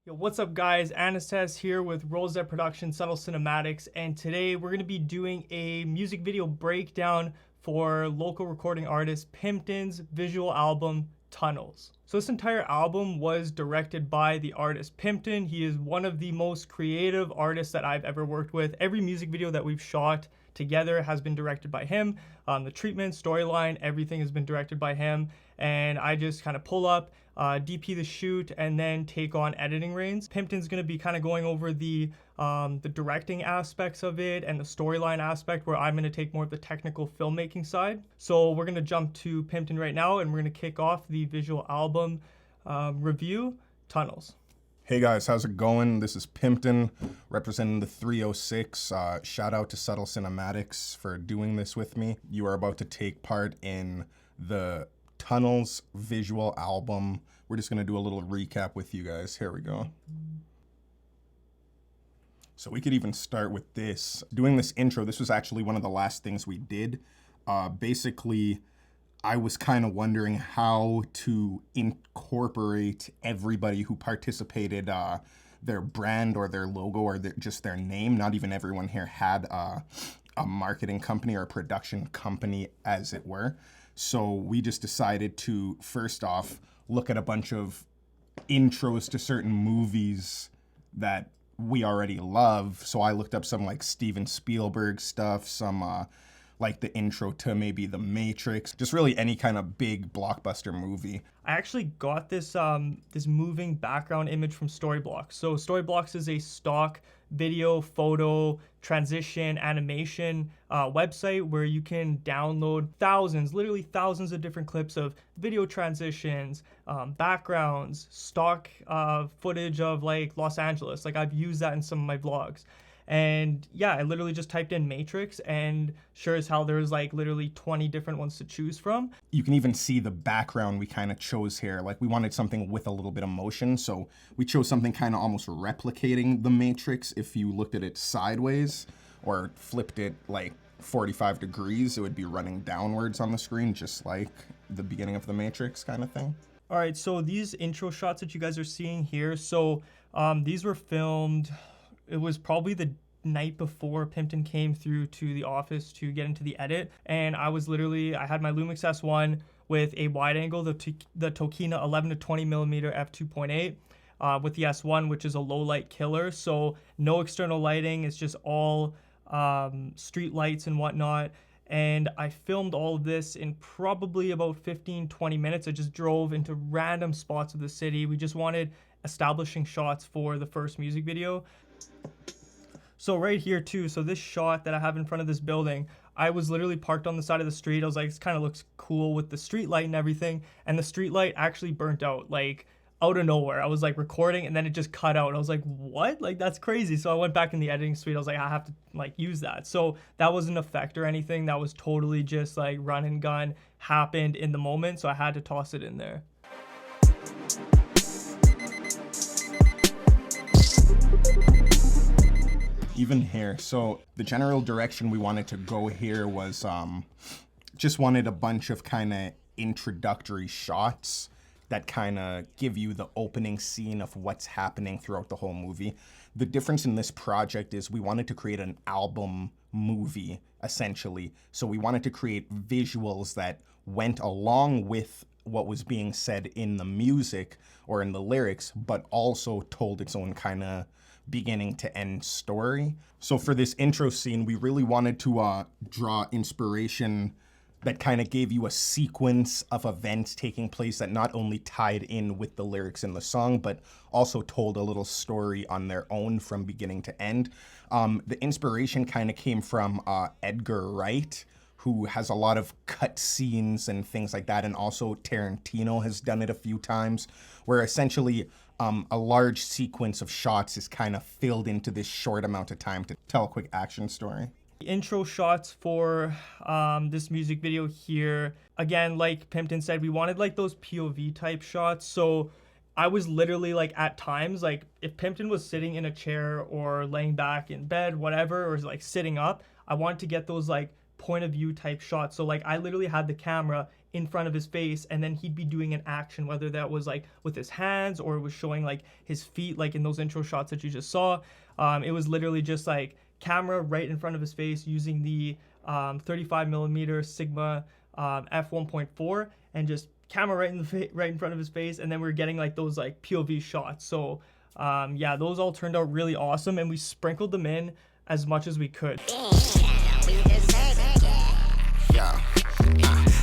Yo, what's up guys? Anastas here with RoyalZProduction Subtle Cinematics, and today we're going to be doing a music video breakdown for local recording artist Pimpton's visual album, Tunnelz. So this entire album was directed by the artist Pimpton. He is one of the most creative artists that I've ever worked with. Every music video that we've shot together has been directed by him. The treatment, storyline, everything has been directed by him. And I just kind of pull up, DP the shoot, and then take on editing reins. Pimpton's going to be kind of going over the directing aspects of it and the storyline aspect, where I'm going to take more of the technical filmmaking side. So we're going to jump to Pimpton right now, and we're going to kick off the visual album review, Tunnelz. Hey guys, how's it going? This is Pimpton representing the 306. Shout out to Subtle Cinematics for doing this with me. You are about to take part in the Tunnelz Visual Album. We're just going to do a little recap with you guys. Here we go. So we could even start with this. Doing this intro, this was actually one of the last things we did. Basically, I was kind of wondering how to incorporate everybody who participated, their brand or their logo or just their name. Not even everyone here had a marketing company or a production company, as it were. So we just decided to, first off, look at a bunch of intros to certain movies that we already love. So I looked up some like Steven Spielberg stuff, some like the intro to maybe The Matrix, just really any kind of big blockbuster movie. I actually got this this moving background image from Storyblocks. So Storyblocks is a stock video, photo, transition, animation website where you can download thousands, literally thousands of different clips of video transitions, backgrounds, stock footage of like Los Angeles. Like I've used that in some of my vlogs. And yeah, I literally just typed in Matrix, and sure as hell there's like literally 20 different ones to choose from. You can even see the background we kind of chose here. Like we wanted something with a little bit of motion, so we chose something kind of almost replicating the Matrix. If you looked at it sideways or flipped it like 45 degrees, it would be running downwards on the screen, just like the beginning of the Matrix kind of thing. All right, so these intro shots that you guys are seeing here, so these were filmed, it was probably the night before Pimpton came through to the office to get into the edit, and I had my Lumix S1 with a wide angle, the Tokina 11 to 20 millimeter f2.8 with the S1, which is a low light killer, so no external lighting, it's just all street lights and whatnot. And I filmed all of this in probably about 15-20 minutes. I just drove into random spots of the city. We just wanted establishing shots for the first music video. So right here too, so this shot that I have in front of this building, I was literally parked on the side of the street. I was like, this kind of looks cool with the street light and everything. And the street light actually burnt out, like out of nowhere. I was like recording and then it just cut out. I was like, what? Like that's crazy. So I went back in the editing suite. I was like, I have to like use that. So that wasn't an effect or anything. That was totally just like run and gun, happened in the moment. So I had to toss it in there. Even here, so the general direction we wanted to go here was just wanted a bunch of kind of introductory shots that kind of give you the opening scene of what's happening throughout the whole movie. The difference in this project is we wanted to create an album movie, essentially. So we wanted to create visuals that went along with what was being said in the music or in the lyrics, but also told its own kind of beginning to end story. So for this intro scene, we really wanted to draw inspiration that kind of gave you a sequence of events taking place that not only tied in with the lyrics in the song, but also told a little story on their own from beginning to end. The inspiration kind of came from Edgar Wright, who has a lot of cut scenes and things like that, and also Tarantino has done it a few times, where essentially a large sequence of shots is kind of filled into this short amount of time to tell a quick action story. Intro shots for this music video here, again, like Pimpton said, we wanted like those POV type shots. So I was literally like at times, like if Pimpton was sitting in a chair or laying back in bed, whatever, or like sitting up, I wanted to get those like point of view type shots. So like I literally had the camera in front of his face, and then he'd be doing an action, whether that was like with his hands or it was showing like his feet, like in those intro shots that you just saw. It was literally just like camera right in front of his face using the 35 millimeter Sigma f1.4, and just camera right in front of his face, and then we're getting like those like POV shots. So yeah, those all turned out really awesome, and we sprinkled them in as much as we could.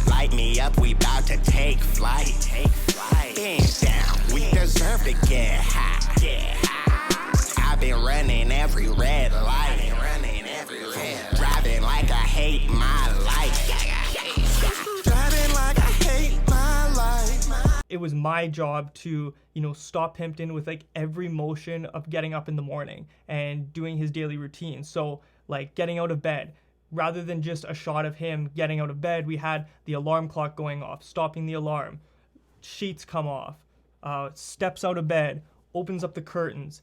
Light me up, we about to take flight. Hands down, we deserve to get high. I've been running every red light. Driving like I hate my life. Driving like I hate my life. It was my job to, you know, stop Pimpton with like every motion of getting up in the morning and doing his daily routine. So like getting out of bed, rather than just a shot of him getting out of bed, we had the alarm clock going off, stopping the alarm, sheets come off, steps out of bed, opens up the curtains,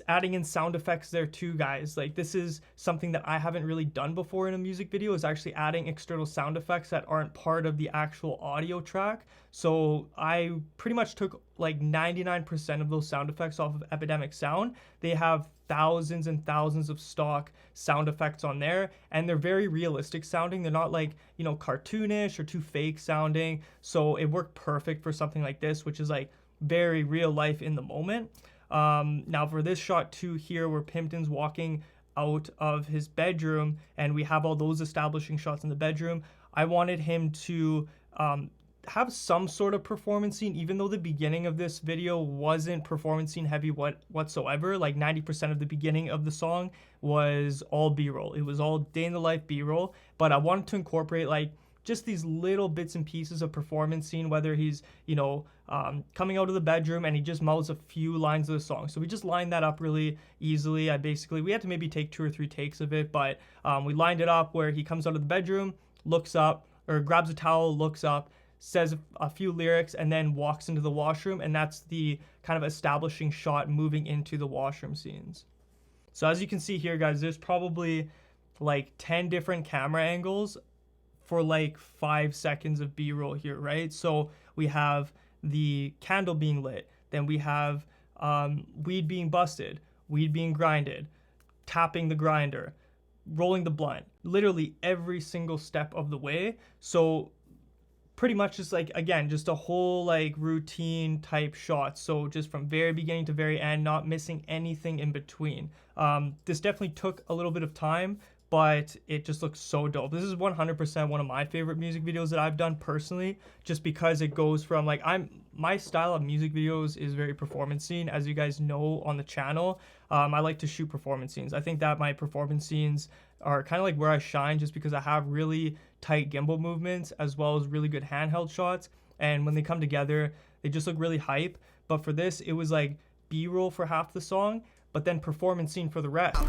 adding in sound effects there too, guys. Like, this is something that I haven't really done before in a music video, is actually adding external sound effects that aren't part of the actual audio track. So I pretty much took like 99% of those sound effects off of Epidemic Sound. They have thousands and thousands of stock sound effects on there, and they're very realistic sounding. They're not like, you know, cartoonish or too fake sounding. So it worked perfect for something like this, which is like very real life in the moment. Now for this shot too here, where Pimpton's walking out of his bedroom and we have all those establishing shots in the bedroom, I wanted him to have some sort of performance scene, even though the beginning of this video wasn't performance scene heavy whatsoever. Like 90% of the beginning of the song was all B-roll. It was all day in the life B-roll, but I wanted to incorporate like just these little bits and pieces of performance scene, whether he's, you know, coming out of the bedroom and he just mouths a few lines of the song. So we just lined that up really easily. We had to maybe take 2 or 3 takes of it, but we lined it up where he comes out of the bedroom, looks up, or grabs a towel, looks up, says a few lyrics, and then walks into the washroom, and that's the kind of establishing shot moving into the washroom scenes. So as you can see here, guys, there's probably like 10 different camera angles for like 5 seconds of B-roll here, right? So we have the candle being lit, then we have weed being busted, weed being grinded, tapping the grinder, rolling the blunt, literally every single step of the way. So pretty much just like, again, just a whole like routine type shot. So just from very beginning to very end, not missing anything in between. This definitely took a little bit of time, but it just looks so dope. This is 100% one of my favorite music videos that I've done personally, just because it goes from like, my style of music videos is very performance scene. As you guys know on the channel, I like to shoot performance scenes. I think that my performance scenes are kind of like where I shine, just because I have really tight gimbal movements as well as really good handheld shots. And when they come together, they just look really hype. But for this, it was like B-roll for half the song, but then performance scene for the rest.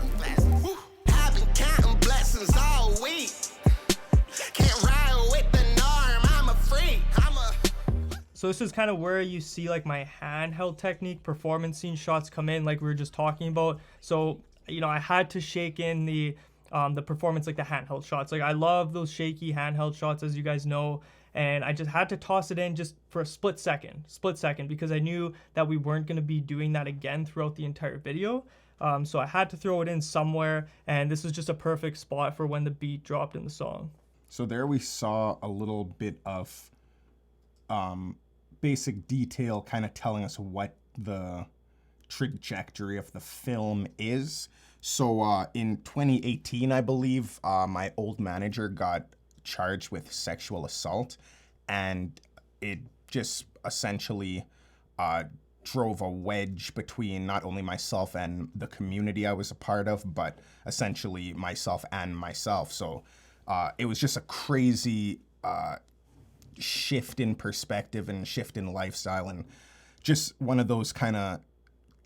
Counting blessings all week. Can't ride with the norm, I'm a freak. So this is kind of where you see like my handheld technique performance scene shots come in, like we were just talking about. So, you know, I had to shake in the performance, like the handheld shots. Like I love those shaky handheld shots, as you guys know, and I just had to toss it in just for a split second, because I knew that we weren't going to be doing that again throughout the entire video. So I had to throw it in somewhere, and this is just a perfect spot for when the beat dropped in the song. So there we saw a little bit of basic detail kind of telling us what the trajectory of the film is. So in 2018, I believe, my old manager got charged with sexual assault, and it just essentially drove a wedge between not only myself and the community I was a part of, but essentially myself and myself. So it was just a crazy shift in perspective and shift in lifestyle, and just one of those kind of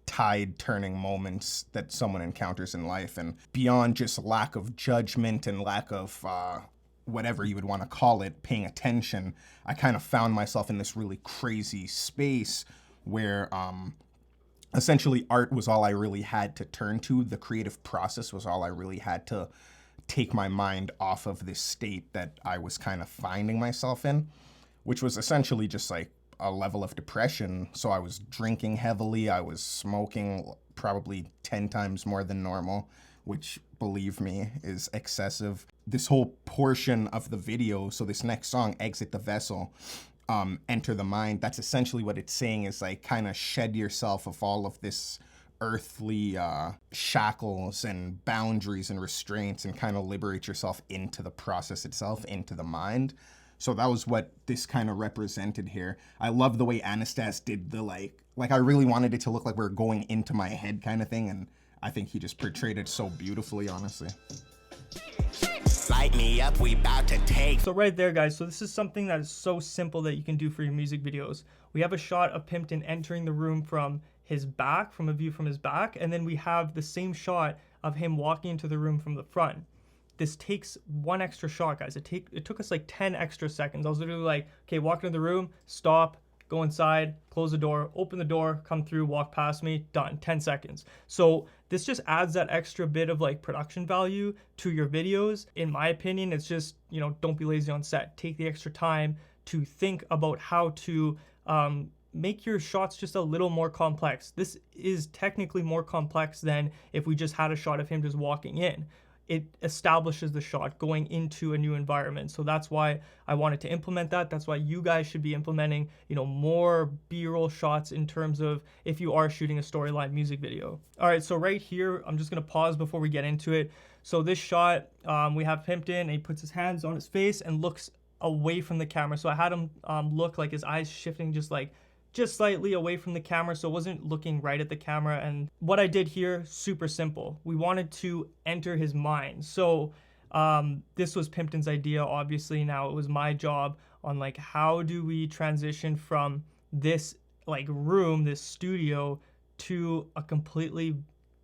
tide turning moments that someone encounters in life. And beyond just lack of judgment and lack of whatever you would want to call it, paying attention, I kind of found myself in this really crazy space where essentially art was all I really had to turn to. The creative process was all I really had to take my mind off of this state that I was kind of finding myself in. which was essentially just like a level of depression. So I was drinking heavily, I was smoking probably 10 times more than normal, which, believe me, is excessive. This whole portion of the video, so this next song, Exit the Vessel, Enter the Mind, that's essentially what it's saying, is like kind of shed yourself of all of this earthly shackles and boundaries and restraints and kind of liberate yourself into the process itself, into the mind. So that was what this kind of represented here. I love the way Anastas did the like I really wanted it to look like we were going into my head kind of thing, and I think he just portrayed it so beautifully, honestly. Light me up, we about to take. So right there, guys, so this is something that is so simple that you can do for your music videos. We have a shot of Pimpton entering the room from his back, from a view from his back, and then we have the same shot of him walking into the room from the front. This takes one extra shot, guys. It took us like 10 extra seconds. I was literally like, okay, walk into the room, stop, go inside, close the door, open the door, come through, walk past me, done, 10 seconds. So this just adds that extra bit of like production value to your videos. In my opinion, it's just, you know, don't be lazy on set. Take the extra time to think about how to make your shots just a little more complex. This is technically more complex than if we just had a shot of him just walking in. It establishes the shot going into a new environment. So that's why I wanted to implement that. That's why you guys should be implementing, you know, more B-roll shots in terms of if you are shooting a storyline music video. All right, so right here, I'm just gonna pause before we get into it. So this shot, we have Pimpton, and he puts his hands on his face and looks away from the camera. So I had him look like his eyes shifting just slightly away from the camera, so it wasn't looking right at the camera. And what I did here, super simple. We wanted to enter his mind. So this was Pimpton's idea, obviously. Now it was my job on like, how do we transition from this like room, this studio, to a completely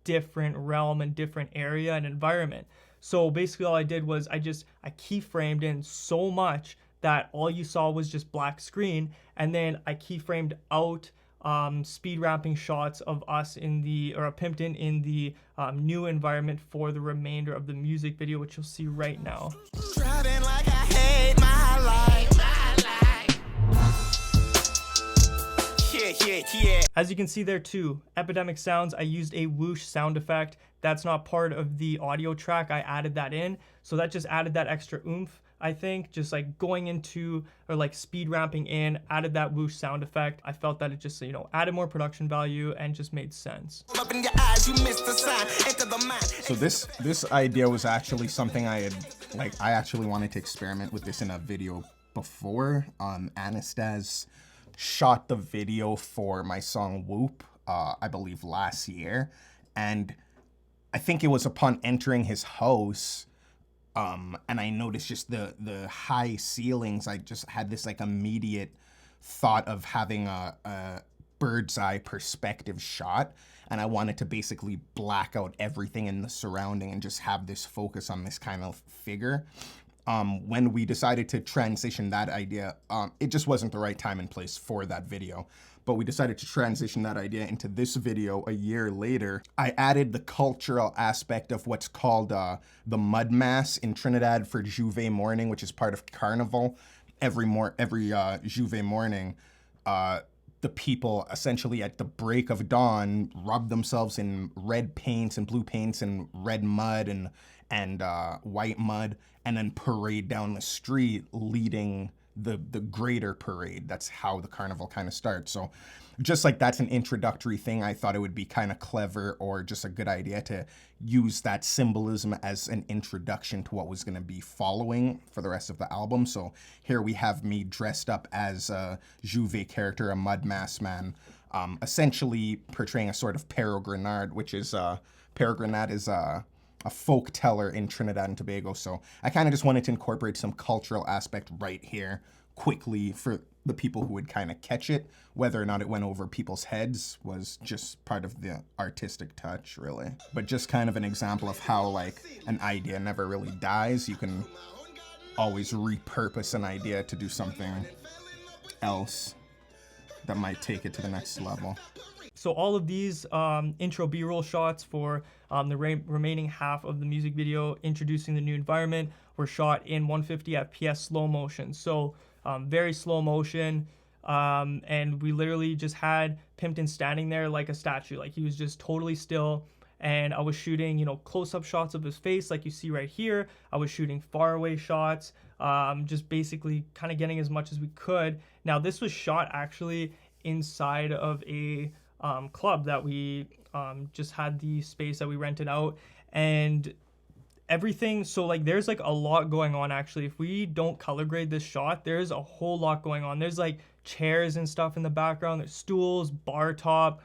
different realm and different area and environment. So basically all I did was I keyframed in so much that all you saw was just black screen, and then I keyframed out speed ramping shots of us Pimpton in the new environment for the remainder of the music video, which you'll see right now. Driving like I hate my life. Yeah. As you can see there too, Epidemic Sounds, I used a whoosh sound effect. That's not part of the audio track. I added that in. So that just added that extra oomph. I think just like going into or like speed ramping in, added that whoosh sound effect. I felt that it just, you know, added more production value and just made sense. So this idea was actually something I actually wanted to experiment with this in a video before. Anastas shot the video for my song Whoop, I believe last year. And I think it was upon entering his house, and I noticed just the high ceilings. I just had this like immediate thought of having a bird's eye perspective shot, and I wanted to basically black out everything in the surrounding and just have this focus on this kind of figure. When we decided to transition that idea, it just wasn't the right time and place for that video. But we decided to transition that idea into this video a year later. I added the cultural aspect of what's called the mud mass in Trinidad for Juve morning, which is part of Carnival. Every Juve morning, the people essentially at the break of dawn rub themselves in red paints and blue paints and red mud and white mud, and then parade down the street leading the greater parade. That's how the carnival kind of starts. So just like that's an introductory thing, I thought it would be kind of clever or just a good idea to use that symbolism as an introduction to what was going to be following for the rest of the album. So here we have me dressed up as a Juve character, a mud mass man, essentially portraying a sort of Peregrinard, which is Peregrinard is a folk teller in Trinidad and Tobago. So I kind of just wanted to incorporate some cultural aspect right here quickly for the people who would kind of catch it. Whether or not it went over people's heads was just part of the artistic touch, really. But just kind of an example of how like an idea never really dies. You can always repurpose an idea to do something else that might take it to the next level. So all of these intro B-roll shots for the remaining half of the music video introducing the new environment were shot in 150 FPS slow motion. So very slow motion. And we literally just had Pimpton standing there like a statue. Like he was just totally still. And I was shooting, close-up shots of his face like you see right here. I was shooting faraway shots, just basically kind of getting as much as we could. Now, this was shot actually inside of a club that we just had the space that we rented out. And everything, so like there's like a lot going on actually. If we don't color grade this shot, there's a whole lot going on. There's like chairs and stuff in the background. There's stools, bar top.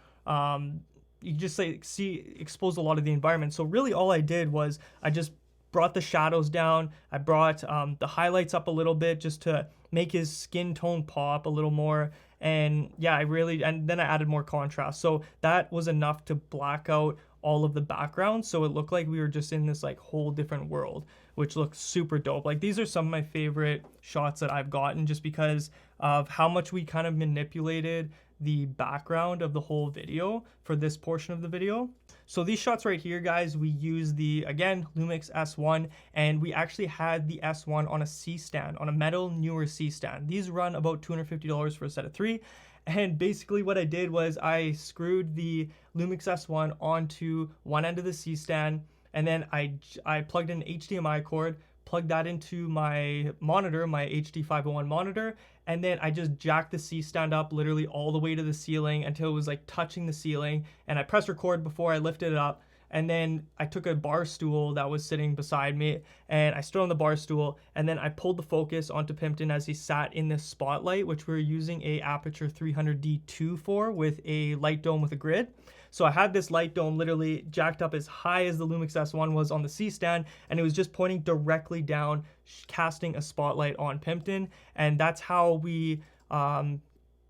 You just like expose a lot of the environment. So really all I did was I just brought the shadows down. I brought the highlights up a little bit just to make his skin tone pop a little more. And yeah, and then I added more contrast. So that was enough to black out all of the background. So it looked like we were just in this like whole different world, which looks super dope. Like these are some of my favorite shots that I've gotten just because of how much we kind of manipulated the background of the whole video for this portion of the video. So these shots right here, guys, we use the, again, Lumix S1, and we actually had the S1 on a C-stand, on a metal newer C-stand. These run about $250 for a set of 3. And basically what I did was I screwed the Lumix S1 onto one end of the C-stand, and then I plugged in an HDMI cord, plugged that into my monitor, my HD 501 monitor, and then I just jacked the C-stand up literally all the way to the ceiling until it was like touching the ceiling, and I pressed record before I lifted it up. And then I took a bar stool that was sitting beside me and I stood on the bar stool, and then I pulled the focus onto Pimpton as he sat in this spotlight, which we were using a Aperture 300D2 for, with a light dome with a grid. So I had this light dome literally jacked up as high as the Lumix S1 was on the C-stand, and it was just pointing directly down, casting a spotlight on Pimpton. And that's how we kind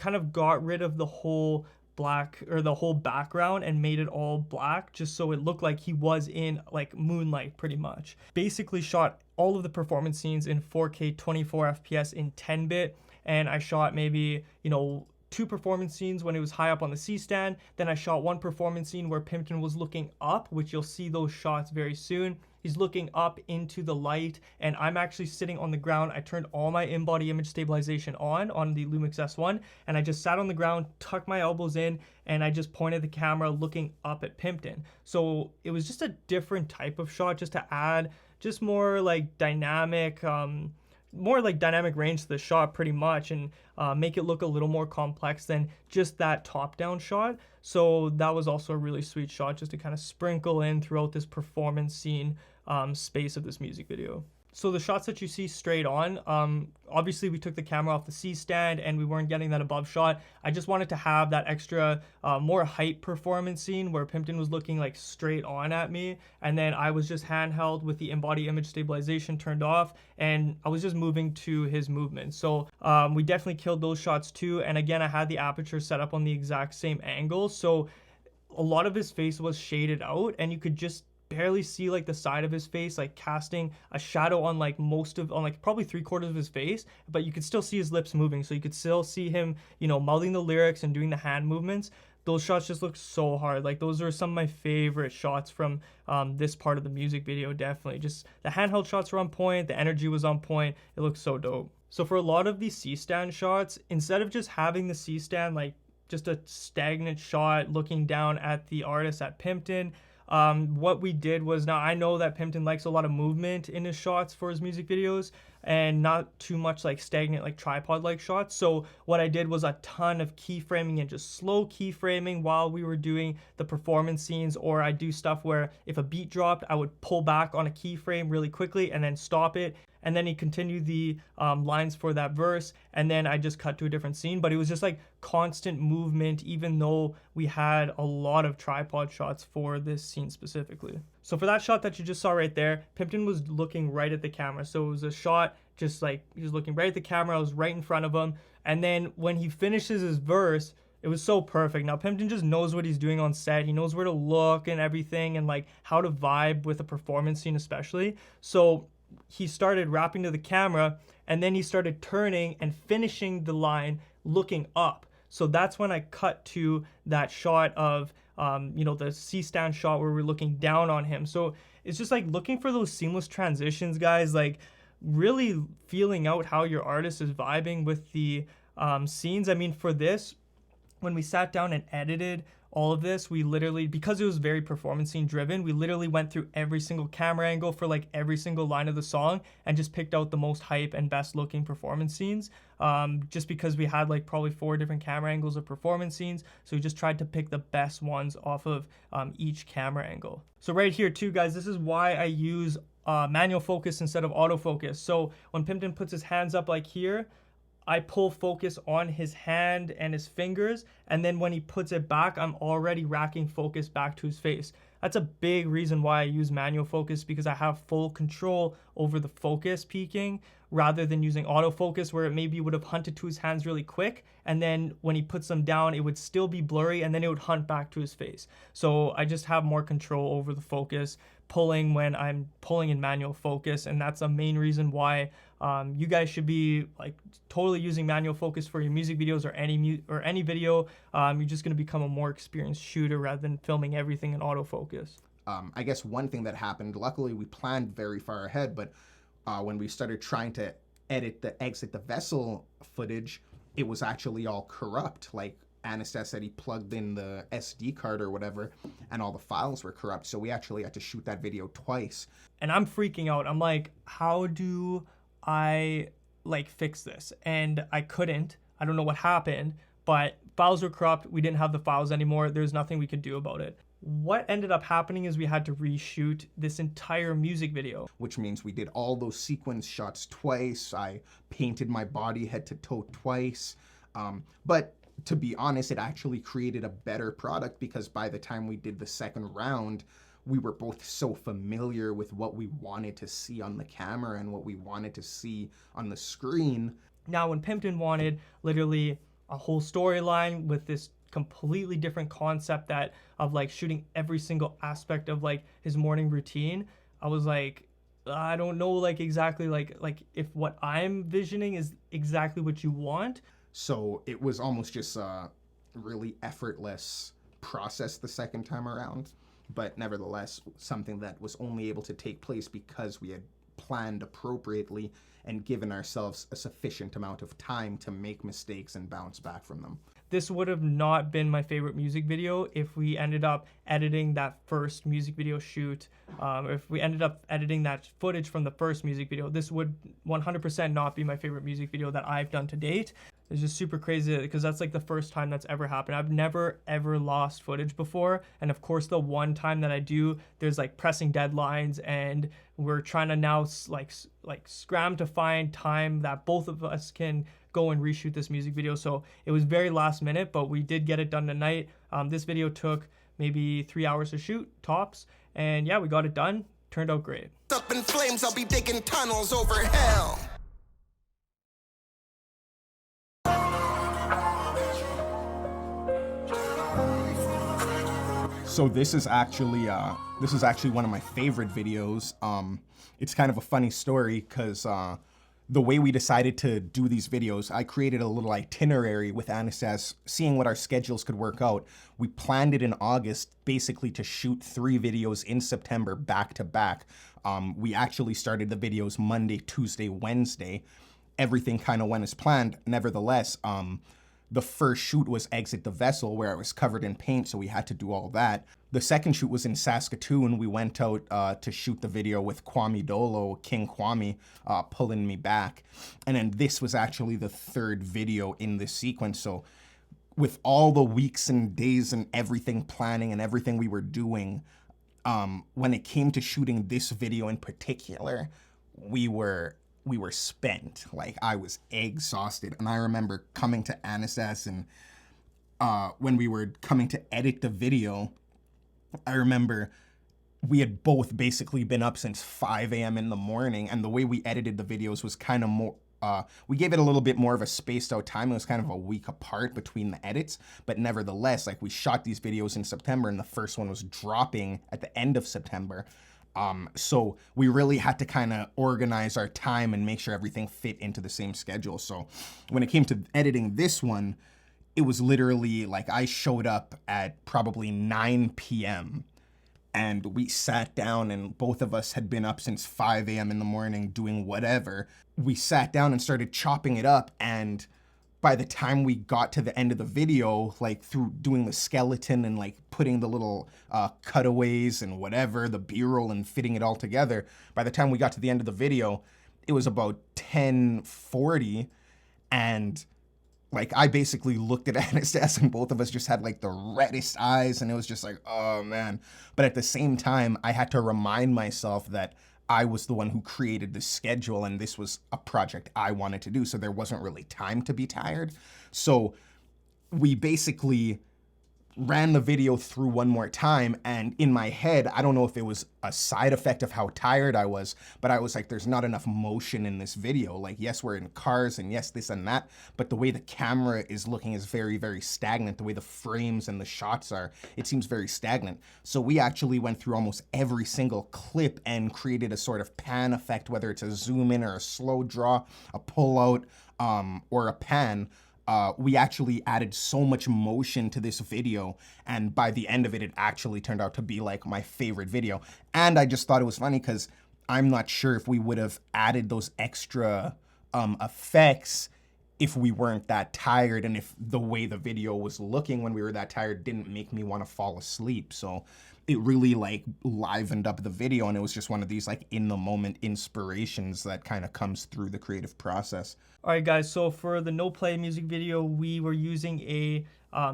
of got rid of the whole black, or the whole background, and made it all black just so it looked like he was in like moonlight pretty much. Basically shot all of the performance scenes in 4K 24 FPS in 10-bit, and I shot maybe 2 performance scenes when it was high up on the C-stand. Then I shot 1 performance scene where Pimpton was looking up, which you'll see those shots very soon. He's looking up into the light, and I'm actually sitting on the ground. I turned all my in-body image stabilization on the Lumix S1, and I just sat on the ground, tucked my elbows in, and I just pointed the camera looking up at Pimpton. So it was just a different type of shot, just to add just more like dynamic range to the shot pretty much, and make it look a little more complex than just that top-down shot. So that was also a really sweet shot just to kind of sprinkle in throughout this performance scene space of this music video. So the shots that you see straight on, obviously we took the camera off the C-stand and we weren't getting that above shot. I just wanted to have that extra more height performance scene where Pimpton was looking like straight on at me, and then I was just handheld with the in-body image stabilization turned off, and I was just moving to his movement. So we definitely killed those shots too. And again, I had the aperture set up on the exact same angle, so a lot of his face was shaded out, and you could just barely see like the side of his face, like casting a shadow on like probably 3/4 of his face, but you could still see his lips moving, so you could still see him mouthing the lyrics and doing the hand movements. Those shots just look so hard. Like those are some of my favorite shots from this part of the music video. Definitely just the handheld shots were on point, the energy was on point, it looks so dope. So for a lot of these C-stand shots, instead of just having the C-stand like just a stagnant shot looking down at the artist, at Pimpton, what we did was, now I know that Pimpton likes a lot of movement in his shots for his music videos, and not too much like stagnant, like tripod like shots. So what I did was a ton of keyframing and just slow keyframing while we were doing the performance scenes. Or I do stuff where if a beat dropped, I would pull back on a keyframe really quickly and then stop it, and then he continued the lines for that verse, and then I just cut to a different scene. But it was just like constant movement, even though we had a lot of tripod shots for this scene specifically. So for that shot that you just saw right there, Pimpton was looking right at the camera. So it was a shot just like he was looking right at the camera. I was right in front of him. And then when he finishes his verse, it was so perfect. Now Pimpton just knows what he's doing on set. He knows where to look and everything, and like how to vibe with a performance scene especially. So he started rapping to the camera, and then he started turning and finishing the line looking up. So that's when I cut to that shot of the C-stand shot where we're looking down on him. So it's just like looking for those seamless transitions, guys. Like really feeling out how your artist is vibing with the scenes. I mean, for this, when we sat down and edited all of this, we literally, because it was very performance scene driven, we literally went through every single camera angle for like every single line of the song and just picked out the most hype and best looking performance scenes. Just because we had like probably 4 different camera angles of performance scenes. So we just tried to pick the best ones off of each camera angle. So right here too, guys, this is why I use manual focus instead of autofocus. So when Pimpton puts his hands up like here, I pull focus on his hand and his fingers, and then when he puts it back, I'm already racking focus back to his face. That's a big reason why I use manual focus, because I have full control over the focus peaking rather than using autofocus, where it maybe would have hunted to his hands really quick, and then when he puts them down, it would still be blurry, and then it would hunt back to his face. So I just have more control over the focus, pulling when I'm pulling in manual focus, and that's a main reason why you guys should be like totally using manual focus for your music videos or any video. You're just gonna become a more experienced shooter rather than filming everything in autofocus. I guess one thing that happened, luckily we planned very far ahead, but when we started trying to edit the exit the vessel footage, it was actually all corrupt. Like Anastas said, he plugged in the SD card or whatever, and all the files were corrupt. So we actually had to shoot that video twice. And I'm freaking out. I'm like, how do I like fix this? And I couldn't. I don't know what happened, but files were corrupt. We didn't have the files anymore. There's nothing we could do about it. What ended up happening is we had to reshoot this entire music video. Which means we did all those sequence shots twice. I painted my body head to toe twice. But to be honest, it actually created a better product, because by the time we did the second round, we were both so familiar with what we wanted to see on the camera and what we wanted to see on the screen. Now, when Pimpton wanted literally a whole storyline with this completely different concept that of like shooting every single aspect of like his morning routine, I was like, I don't know, like exactly like if what I'm visioning is exactly what you want. So it was almost just a really effortless process the second time around, but nevertheless something that was only able to take place because we had planned appropriately and given ourselves a sufficient amount of time to make mistakes and bounce back from them. This would have not been my favorite music video if we ended up editing that first music video shoot. If we ended up editing that footage from the first music video, this would 100% not be my favorite music video that I've done to date. It's just super crazy because that's like the first time that's ever happened. I've never ever lost footage before, and of course the one time that I do, there's like pressing deadlines, and we're trying to now like scram to find time that both of us can go and reshoot this music video. So it was very last minute, but we did get it done tonight. This video took maybe 3 hours to shoot tops, and yeah, we got it done. Turned out great. Up in flames, I'll be digging tunnels over hell. So this is actually one of my favorite videos. It's kind of a funny story because the way we decided to do these videos, I created a little itinerary with Anastas, seeing what our schedules could work out. We planned it in August, basically to shoot 3 videos in September back to back. We actually started the videos Monday, Tuesday, Wednesday. Everything kind of went as planned. Nevertheless, the first shoot was Exit the Vessel, where I was covered in paint, so we had to do all that. The second shoot was in Saskatoon. We went out to shoot the video with Kwame Dolo, King Kwame, pulling me back. And then this was actually the third video in this sequence. So with all the weeks and days and everything planning and everything we were doing, when it came to shooting this video in particular, we were spent. Like, I was exhausted. And I remember coming to Anastas, and when we were coming to edit the video, I remember we had both basically been up since 5 a.m. in the morning, and the way we edited the videos was kind of more, we gave it a little bit more of a spaced out time. It was kind of a week apart between the edits, but nevertheless, like, we shot these videos in September, and the first one was dropping at the end of September. So we really had to kind of organize our time and make sure everything fit into the same schedule. So when it came to editing this one, it was literally like I showed up at probably 9 p.m. and we sat down, and both of us had been up since 5 a.m. in the morning doing whatever. We sat down and started chopping it up, and by the time we got to the end of the video, like through doing the skeleton and like putting the little cutaways and whatever, the B-roll and fitting it all together, by the time we got to the end of the video, it was about 10:40, and like I basically looked at Anastasia and both of us just had like the reddest eyes, and it was just like, oh man. But at the same time, I had to remind myself that I was the one who created the schedule and this was a project I wanted to do. So there wasn't really time to be tired. So we basically ran the video through one more time, and in my head, I don't know if it was a side effect of how tired I was, but I was like, there's not enough motion in this video. Like, yes, we're in cars and yes, this and that, but the way the camera is looking is very, very stagnant. The way the frames and the shots are, it seems very stagnant. So we actually went through almost every single clip and created a sort of pan effect, whether it's a zoom in or a slow draw, a pull out, or a pan. We actually added so much motion to this video, and by the end of it, it actually turned out to be like my favorite video. And I just thought it was funny because I'm not sure if we would have added those extra effects if we weren't that tired, and if the way the video was looking when we were that tired didn't make me want to fall asleep. So it really like livened up the video, and it was just one of these like in the moment inspirations that kind of comes through the creative process. All right, guys, so for the no play music video, we were using a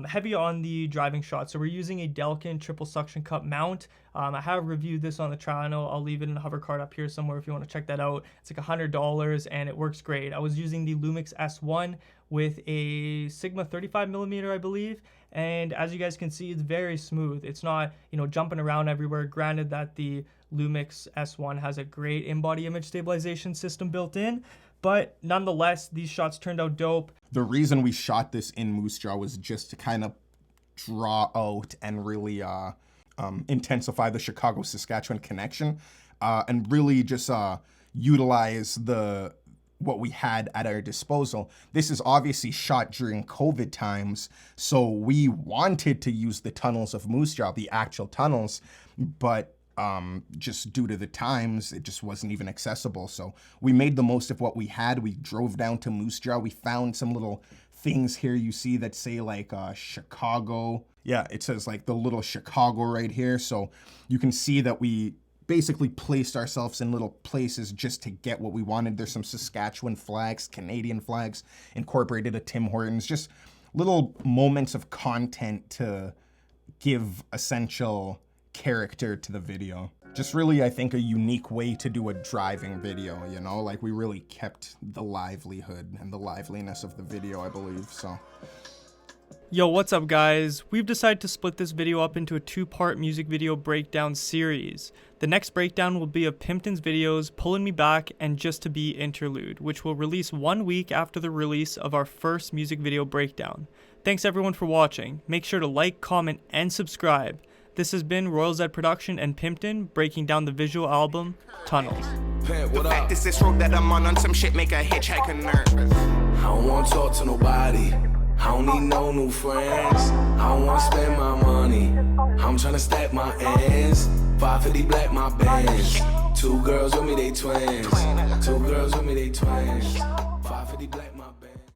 heavy on the driving shot. So we're using a Delkin triple suction cup mount. I have reviewed this on the channel. I'll leave it in the hover card up here somewhere if you want to check that out. It's like $100 and it works great. I was using the Lumix S1 with a Sigma 35mm, I believe. And as you guys can see, it's very smooth. It's not, jumping around everywhere. Granted that the Lumix S1 has a great in-body image stabilization system built in, but nonetheless, these shots turned out dope. The reason we shot this in Moose Jaw was just to kind of draw out and really intensify the Chicago-Saskatchewan connection, and really just utilize what we had at our disposal. This is obviously shot during COVID times, so we wanted to use the tunnels of Moose Jaw, the actual tunnels, but just due to the times, it just wasn't even accessible. So we made the most of what we had. We drove down to Moose Jaw. We found some little things here you see that say like Chicago. Yeah, it says like the little Chicago right here. So you can see that we basically placed ourselves in little places just to get what we wanted. There's some Saskatchewan flags, Canadian flags, incorporated a Tim Hortons, just little moments of content to give essential character to the video. Just really, I think, a unique way to do a driving video, like we really kept the livelihood and the liveliness of the video, I believe. So yo, what's up guys? We've decided to split this video up into a 2-part music video breakdown series. The next breakdown will be of Pimpton's videos, Pulling Me Back, and Just to Be Interlude, which will release 1 week after the release of our first music video breakdown. Thanks everyone for watching. Make sure to like, comment, and subscribe. This has been RoyalZProduction and Pimpton breaking down the visual album, Tunnelz. The fact is this road that I'm on some shit make a hitchhiker nervous. I don't wanna talk to nobody. I don't need no new friends. I don't wanna spend my money. I'm tryna stack my ends. 550 black my bands. 2 girls with me, they twins. 2 girls with me, they twins.